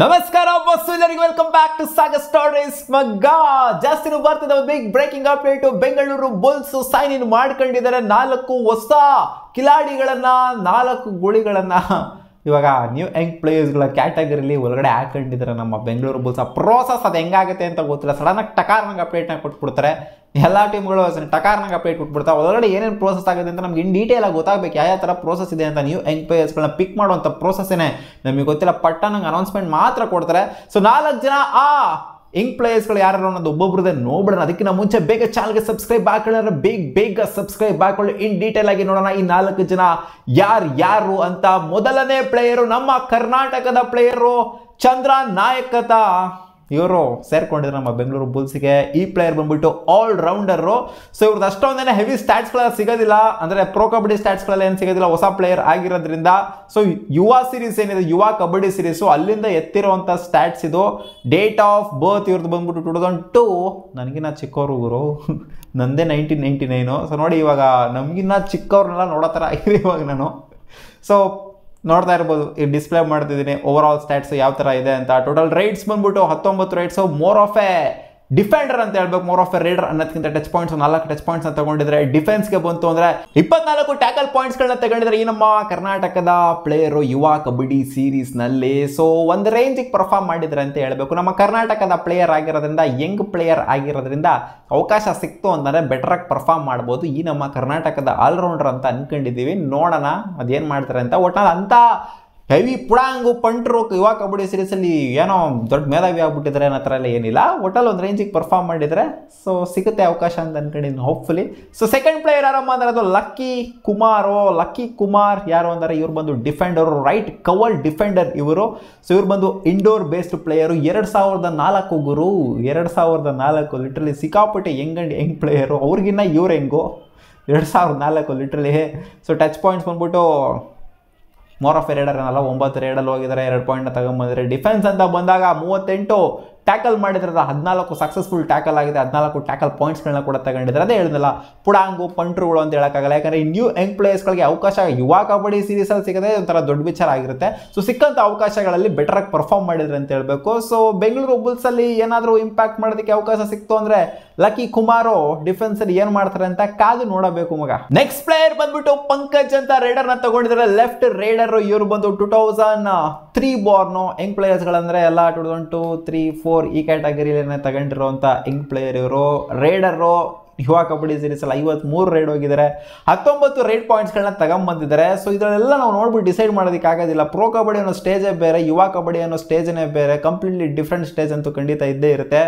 ನಮಸ್ಕಾರ ಬಸ್ಸು ಎಲ್ಲರಿಗೂ welcome back to Saga stories ಮಗ್ಗ. ಜಾಸ್ತಿ ಬರ್ತಿದ್ದ big breaking update. Bengaluru bulls sign in ಮಾಡ್ಕೊಂಡಿದ್ದಾರೆ 4 ಹೊಸ ಕಿಲಾಡಿಗಳನ್ನ, 4 ಗುಳಿಗಳನ್ನ ಇವಾಗ ನ್ಯೂ ಯಂಗ್ ಪ್ಲೇಯರ್ಸ್ಗಳ ಕ್ಯಾಟಗರಿಲಿ ಒಳಗಡೆ ಹಾಕೊಂಡಿದ್ದಾರೆ ನಮ್ಮ ಬೆಂಗಳೂರು ಬುಲ್ಸ್. ಆ ಪ್ರೋಸೆಸ್ ಅದು ಹೆಂಗಾಗುತ್ತೆ ಅಂತ ಗೊತ್ತಿಲ್ಲ. ಸಡನ್ನಾಗಿ ಟಕಾರ್ನಾಗ ಅಪ್ಡೇಟ್ನ ಕೊಟ್ಬಿಡ್ತಾರೆ. ಎಲ್ಲ ಟೀಮ್ಗಳು ಟಕಾರ್ನಾಗ ಅಪ್ಡೇಟ್ ಕೊಟ್ಬಿಡ್ತಾರೆ. ಒಳಗಡೆ ಏನೇನು ಪ್ರೋಸೆಸ್ ಆಗುತ್ತೆ ಅಂತ ನಮ್ಗೆ ಇನ್ ಡೀಟೇಲ್ ಆಗಿ ಗೊತ್ತಾಗಬೇಕು ಯಾವ ಥರ ಪ್ರೋಸೆಸ್ ಇದೆ ಅಂತ. ನ್ಯೂ ಯಂಗ್ ಪ್ಲೇಯರ್ಸ್ಗಳನ್ನ ಪಿಕ್ ಮಾಡುವಂಥ ಪ್ರೋಸೆಸ್ಸೇ ನಮಗೆ ಗೊತ್ತಿಲ್ಲ. ಪಟ್ಟಣಂಗೆ ಅನೌನ್ಸ್ಮೆಂಟ್ ಮಾತ್ರ ಕೊಡ್ತಾರೆ. ಸೊ 4 ಜನ ಯಂಗ್ ಪ್ಲೇಯರ್ಸ್ಗಳು ಯಾರು ಅನ್ನೋದು ಒಬ್ಬೊಬ್ರದೇ ನೋಡೋಣ. ಅದಕ್ಕಿಂತ ಮುಂಚೆ ಬೇಗ ಚಾನಲ್ಗೆ ಸಬ್ಸ್ಕ್ರೈಬ್ ಹಾಕೊಳ್ಳೋದ್ರೆ ಬೇಗ ಸಬ್ಸ್ಕ್ರೈಬ್ ಹಾಕೊಳ್ಳಿ. ಇನ್ ಡೀಟೇಲ್ ಆಗಿ ನೋಡೋಣ ಈ 4 ಜನ ಯಾರು ಅಂತ. ಮೊದಲನೇ ಪ್ಲೇಯರು ನಮ್ಮ ಕರ್ನಾಟಕದ ಪ್ಲೇಯರು ಚಂದ್ರ ನಾಯಕತ. ಇವರು ಸೇರ್ಕೊಂಡಿದ್ರು ನಮ್ಮ ಬೆಂಗಳೂರು ಬುಲ್ಸ್ಗೆ. ಈ ಪ್ಲೇಯರ್ ಬಂದ್ಬಿಟ್ಟು ಆಲ್ ರೌಂಡರು. ಸೊ ಇವ್ರದ್ದು ಅಷ್ಟೊಂದೇನೆ ಹೆವಿ ಸ್ಟ್ಯಾಟ್ಸ್ಗಳೆಲ್ಲ ಸಿಗೋದಿಲ್ಲ, ಅಂದರೆ ಪ್ರೋ ಕಬಡ್ಡಿ ಸ್ಟ್ಯಾಟ್ಸ್ಗಳೆಲ್ಲ ಏನು ಸಿಗೋದಿಲ್ಲ ಹೊಸ ಪ್ಲೇಯರ್ ಆಗಿರೋದ್ರಿಂದ. ಸೊ ಯುವ ಸೀರೀಸ್ ಏನಿದೆ, ಯುವ ಕಬಡ್ಡಿ ಸೀರೀಸು, ಅಲ್ಲಿಂದ ಎತ್ತಿರುವಂಥ ಸ್ಟ್ಯಾಟ್ಸ್ ಇದು. ಡೇಟ್ ಆಫ್ ಬರ್ತ್ ಇವ್ರದ್ದು ಬಂದ್ಬಿಟ್ಟು 2002. ನನಗಿನ್ನ ಚಿಕ್ಕವರು ಗುರು, ನಂದೇ 1999. ಸೊ ನೋಡಿ ಇವಾಗ ನಮಗಿನ್ನ ಚಿಕ್ಕವ್ರನ್ನೆಲ್ಲ ನೋಡೋ ಥರ ಆಗಿದೆ ಇವಾಗ ನಾನು. ಸೊ ನೋಡ್ತಾ ಇರ್ಬೋದು, ಈ ಡಿಸ್ಪ್ಲೇ ಮಾಡ್ತಿದ್ದೀನಿ ಓವರ್ ಆಲ್ ಸ್ಟ್ಯಾಟ್ಸ್ ಯಾವ ಥರ ಇದೆ ಅಂತ. ಟೋಟಲ್ ರೈಡ್ಸ್ ಬಂದ್ಬಿಟ್ಟು 19 rides. More of A defender ಅಂತ ಹೇಳ್ಬೇಕು, ಮೋರ್ ಆಫ್ ಎ ರೈಡರ್ ಅನ್ನೋದಕ್ಕಿಂತ ಟಚ್ ಪಾಯಿಂಟ್ಸ್ 4 ಟಚ್ ಪಾಯಿಂಟ್ಸ್ ಅಂತ ತಗೊಂಡಿದ್ರೆ. ಡಿಫೆನ್ಸ್ಗೆ ಬಂತು ಅಂದರೆ 24 ಟ್ಯಾಕಲ್ ಪಾಯಿಂಟ್ಸ್ಗಳನ್ನ ತಗೊಂಡಿದ್ರೆ ಈ ನಮ್ಮ ಕರ್ನಾಟಕದ ಪ್ಲೇಯರು ಯುವ ಕಬಡ್ಡಿ ಸೀರೀಸ್ನಲ್ಲಿ. ಸೊ ಒಂದು ರೇಂಜಿಗೆ ಪರ್ಫಾರ್ಮ್ ಮಾಡಿದ್ರೆ ಅಂತ ಹೇಳಬೇಕು. ನಮ್ಮ ಕರ್ನಾಟಕದ ಪ್ಲೇಯರ್ ಆಗಿರೋದ್ರಿಂದ, ಯಂಗ್ ಪ್ಲೇಯರ್ ಆಗಿರೋದ್ರಿಂದ ಅವಕಾಶ ಸಿಕ್ತು ಅಂತಂದರೆ ಬೆಟರಾಗಿ ಪರ್ಫಾರ್ಮ್ ಮಾಡ್ಬೋದು ಈ ನಮ್ಮ ಕರ್ನಾಟಕದ ಆಲ್ರೌಂಡರ್ ಅಂತ ಅನ್ಕೊಂಡಿದ್ದೀವಿ. ನೋಡೋಣ ಅದೇನು ಮಾಡ್ತಾರೆ ಅಂತ. ಒಟ್ನಲ್ಲಿ ಅಂತ ಹೆವಿ ಪುಡಾಂಗು ಪಂಟ್ರು ಯುವ ಕಬಡ್ಡಿ ಸೀರೀಸಲ್ಲಿ ಏನೋ ದೊಡ್ಡ ಮೇಧಾವಿ ಆಗ್ಬಿಟ್ಟಿದ್ದಾರೆ ಅನ್ನೋ ಥರ ಎಲ್ಲ ಏನಿಲ್ಲ. ಒಟ್ಟಲ್ಲಿ ಒಂದು ರೇಂಜಿಗೆ ಪರ್ಫಾರ್ಮ್ ಮಾಡಿದರೆ ಸೊ ಸಿಗುತ್ತೆ ಅವಕಾಶ ಅಂತ ಅನ್ಕೊಂಡಿದ್ದೀನಿ ಹೋಪ್ಫುಲಿ. ಸೊ ಸೆಕೆಂಡ್ ಪ್ಲೇಯರ್ ಯಾರಮ್ಮ ಅಂದರೆ ಅದು ಲಕ್ಕಿ ಕುಮಾರ್ ಯಾರು ಅಂದರೆ ಇವ್ರು ಬಂದು ಡಿಫೆಂಡರು, ರೈಟ್ ಕವರ್ ಡಿಫೆಂಡರ್ ಇವರು. ಸೊ ಇವ್ರು ಬಂದು ಇಂಡೋರ್ ಬೇಸ್ಡ್ ಪ್ಲೇಯರು. 2004 ಗುರು, 2004 ಲಿಟ್ರಲಿ ಸಿಕ್ಕಾಪಟ್ಟೆ ಯಂಗ್ ಪ್ಲೇಯರು. ಅವ್ರಿಗಿನ್ನ ಇವ್ರು ಹೆಂಗೋ 2004 ಲಿಟ್ರಲಿ. ಸೊ ಟಚ್ ಪಾಯಿಂಟ್ಸ್ ಬಂದ್ಬಿಟ್ಟು ಮೋರ್ ಆಫ್ ಎ ರೈಡರ್ ಏನಲ್ಲ, 9 ರೈಡಲ್ಲಿ ಹೋಗಿದ್ದಾರೆ, 2 ಪಾಯಿಂಟ್ನ ತಗೊಂಬಂದಿದ್ದಾರೆ. ಡಿಫೆನ್ಸ್ ಅಂತ ಬಂದಾಗ 38 ಟ್ಯಾಕಲ್ ಮಾಡಿದ್ರೆ, 14 ಸಕ್ಸಸ್ಫುಲ್ ಟ್ಯಾಕಲ್ ಆಗಿದೆ, 14 ಟ್ಯಾಕಲ್ ಪಾಯಿಂಟ್ಸ್ಗಳನ್ನ ಕೂಡ ತಗೊಂಡಿದ್ದಾರೆ. ಅದೇ ಹೇಳಿದ್ನಲ್ಲ ಪುಡಾಂಗು ಪಂಟ್ರುಗಳು ಅಂತ ಹೇಳೋಕ್ಕಾಗಲ್ಲ. ಯಾಕಂದರೆ ಈ ನ್ಯೂ ಯಂಗ್ ಪ್ಲೇಯರ್ಸ್ಗಳಿಗೆ ಅವಕಾಶ ಯುವ ಕಬಡ್ಡಿ ಸೀರೀಸಲ್ಲಿ ಸಿಗದೆ ಒಂಥರ ದೊಡ್ಡ ವಿಚಾರ ಆಗಿರುತ್ತೆ. ಸೊ ಸಿಕ್ಕಂಥ ಅವಕಾಶಗಳಲ್ಲಿ ಬೆಟರಾಗಿ ಪರ್ಫಾರ್ಮ್ ಮಾಡಿದ್ರೆ ಅಂತ ಹೇಳಬೇಕು. ಸೊ ಬೆಂಗಳೂರು ಬುಲ್ಸಲ್ಲಿ ಏನಾದರೂ ಇಂಪ್ಯಾಕ್ಟ್ ಮಾಡೋದಕ್ಕೆ ಅವಕಾಶ ಸಿಕ್ತು ಅಂದರೆ ಲಕ್ಕಿ ಕುಮಾರು ಡಿಫೆನ್ಸಲ್ಲಿ ಏನು ಮಾಡ್ತಾರೆ ಅಂತ ಕಾದು ನೋಡಬೇಕು ಮಗ. ನೆಕ್ಸ್ಟ್ ಪ್ಲೇಯರ್ ಬಂದ್ಬಿಟ್ಟು ಪಂಕಜ್ ಅಂತ ರೈಡರ್ನ ತಗೊಂಡಿದ್ದಾರೆ, ಲೆಫ್ಟ್ ರೈಡರ್. ಇವರು ಬಂದು 2003 ಬಾರ್ನು. ಯಂಗ್ ಪ್ಲೇಯರ್ಸ್ಗಳಂದರೆ ಎಲ್ಲ 2002, 3, 4 ಈ ಕ್ಯಾಟಗರಿಯಲ್ಲೇ ತಗೊಂಡಿರುವಂಥ ಯಂಗ್ ಪ್ಲೇಯರ್ ಇವರು. ರೈಡರು ಯುವ ಕಬಡ್ಡಿ ಸೀರೀಸಲ್ಲಿ 53 ರೈಡ್ ಹೋಗಿದ್ದಾರೆ, 19 ರೈಡ್ ಪಾಯಿಂಟ್ಸ್ಗಳನ್ನ ತಗೊಂಬಂದಿದ್ದಾರೆ. ಸೊ ಇದರಲ್ಲೆಲ್ಲ ನಾವು ನೋಡ್ಬಿಟ್ಟು ಡಿಸೈಡ್ ಮಾಡೋದಕ್ಕಾಗೋದಿಲ್ಲ. ಪ್ರೋ ಕಬಡ್ಡಿ ಅನ್ನೋ ಸ್ಟೇಜೇ ಬೇರೆ, ಯುವ ಕಬಡ್ಡಿ ಅನ್ನೋ ಸ್ಟೇಜೇ ಬೇರೆ, ಕಂಪ್ಲೀಟ್ಲಿ ಡಿಫ್ರೆಂಟ್ ಸ್ಟೇಜ್ ಅಂತೂ ಖಂಡಿತ ಇದ್ದೇ ಇರುತ್ತೆ.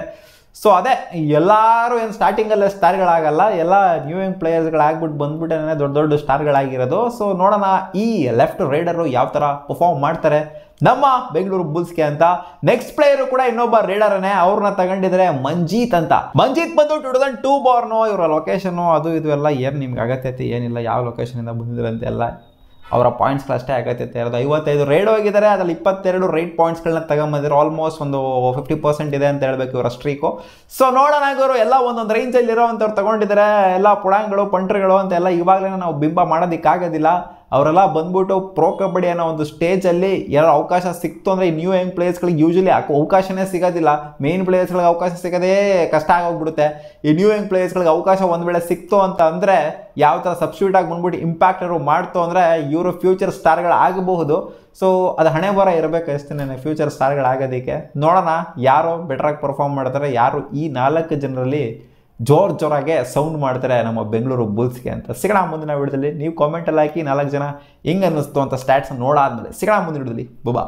ಸೊ ಅದೇ ಎಲ್ಲರೂ ಏನು ಸ್ಟಾರ್ಟಿಂಗಲ್ಲೇ ಸ್ಟಾರ್ಗಳಾಗಲ್ಲ, ಎಲ್ಲ ನ್ಯೂ ಯಂಗ್ ಪ್ಲೇಯರ್ಸ್ಗಳಾಗ್ಬಿಟ್ಟು ಬಂದ್ಬಿಟ್ಟೇ ದೊಡ್ಡ ಸ್ಟಾರ್ಗಳಾಗಿರೋದು. ಸೊ ನೋಡೋಣ ಈ ಲೆಫ್ಟ್ ರೈಡರು ಯಾವ ಥರ ಪರ್ಫಾರ್ಮ್ ಮಾಡ್ತಾರೆ ನಮ್ಮ ಬೆಂಗಳೂರು ಬುಲ್ಸ್ಗೆ ಅಂತ. ನೆಕ್ಸ್ಟ್ ಪ್ಲೇಯರು ಕೂಡ ಇನ್ನೊಬ್ಬ ರೈಡರನ್ನೇ, ಅವ್ರನ್ನ ತಗೊಂಡಿದ್ರೆ ಮಂಜೀತ್ ಅಂತ. ಮಂಜೀತ್ ಬಂದು 2002 ಬಾರ್ನು. ಇವರ ಲೊಕೇಶನು ಅದು ಇದು ಎಲ್ಲ ಏನು ನಿಮ್ಗೆ ಅಗತ್ಯತೆ ಏನಿಲ್ಲ, ಯಾವ ಲೊಕೇಶನಿಂದ ಬಂದಿದ್ರೆ ಅಂತೆಲ್ಲ ಅವರ ಪಾಯಿಂಟ್ಸ್ಗಳು ಅಷ್ಟೇ ಅಗತ್ಯತೆ ಇರೋದು. 55 ರೈಡ್ ಹೋಗಿದ್ದಾರೆ, ಅದರಲ್ಲಿ 22 ರೈಡ್ ಪಾಯಿಂಟ್ಸ್ಗಳನ್ನ ತಗೊಂಬಂದಿದ್ರು. ಆಲ್ಮೋಸ್ಟ್ ಒಂದು 50% ಇದೆ ಅಂತ ಹೇಳ್ಬೇಕು ಇವರ ಸ್ಟ್ರೀಕು. ಸೊ ನೋಡೋಣ ಇವರು ಎಲ್ಲ ಒಂದೊಂದು ರೇಂಜಲ್ಲಿ ಇರೋವಂಥವ್ರು ತಗೊಂಡಿದ್ದಾರೆ. ಎಲ್ಲ ಪುಡಾಂಗಳು ಪಂಟ್ರುಗಳು ಅಂತ ಎಲ್ಲ ಇವಾಗಲೇ ನಾವು ಬಿಂಬ ಮಾಡೋದಕ್ಕಾಗೋದಿಲ್ಲ. ಅವರೆಲ್ಲ ಬಂದ್ಬಿಟ್ಟು ಪ್ರೋ ಕಬಡ್ಡಿ ಅನ್ನೋ ಒಂದು ಸ್ಟೇಜಲ್ಲಿ ಯಾರೋ ಅವಕಾಶ ಸಿಕ್ತು ಅಂದರೆ ಈ ನ್ಯೂ ಯಂಗ್ ಪ್ಲೇಯರ್ಸ್ಗಳಿಗೆ ಯೂಶಲಿ ಅವಕಾಶನೇ ಸಿಗೋದಿಲ್ಲ. ಮೇನ್ ಪ್ಲೇಯರ್ಸ್ಗಳಿಗೆ ಅವಕಾಶ ಸಿಗೋದೇ ಕಷ್ಟ ಆಗೋಗ್ಬಿಡುತ್ತೆ. ಈ ನ್ಯೂ ಯಂಗ್ ಪ್ಲೇಯರ್ಸ್ಗಳಿಗೆ ಅವಕಾಶ ಒಂದು ವೇಳೆ ಸಿಕ್ತು ಅಂತ ಅಂದರೆ ಯಾವ ಥರ ಸಬ್ಸ್ಟಿಟ್ಯೂಟ್ ಆಗಿ ಬಂದ್ಬಿಟ್ಟು ಇಂಪ್ಯಾಕ್ಟ್ ಅವರು ಮಾಡ್ತು ಅಂದರೆ ಇವರು ಫ್ಯೂಚರ್ ಸ್ಟಾರ್ಗಳು ಆಗಬಹುದು. ಸೊ ಅದು ಹಣೆ ಬರ ಇರಬೇಕು ಅಷ್ಟೇ ಫ್ಯೂಚರ್ ಸ್ಟಾರ್ಗಳಾಗೋದಕ್ಕೆ. ನೋಡೋಣ ಯಾರು ಬೆಟರಾಗಿ ಪರ್ಫಾರ್ಮ್ ಮಾಡ್ತಾರೆ, ಯಾರು ಈ 4 ಜನರಲ್ಲಿ ಜೋರಾಗೆ ಸೌಂಡ್ ಮಾಡ್ತಾರೆ ನಮ್ಮ ಬೆಂಗಳೂರು ಬುಲ್ಸ್ಗೆ ಅಂತ. ಸಿಗೋಣ ಮುಂದಿನ ವಿಡಿಯೋದಲ್ಲಿ. ನೀವು ಕಾಮೆಂಟಲ್ಲಿ ಹಾಕಿ 4 ಜನ ಹೆಂಗೆ ಅನ್ನಿಸ್ತು ಅಂತ ಸ್ಟ್ಯಾಟ್ಸ್ ನೋಡಾದ್ಮೇಲೆ. ಸಿಗೋಣ ಮುಂದಿನ ವಿಡಿಯೋದಲ್ಲಿ. ಬುಬಾ.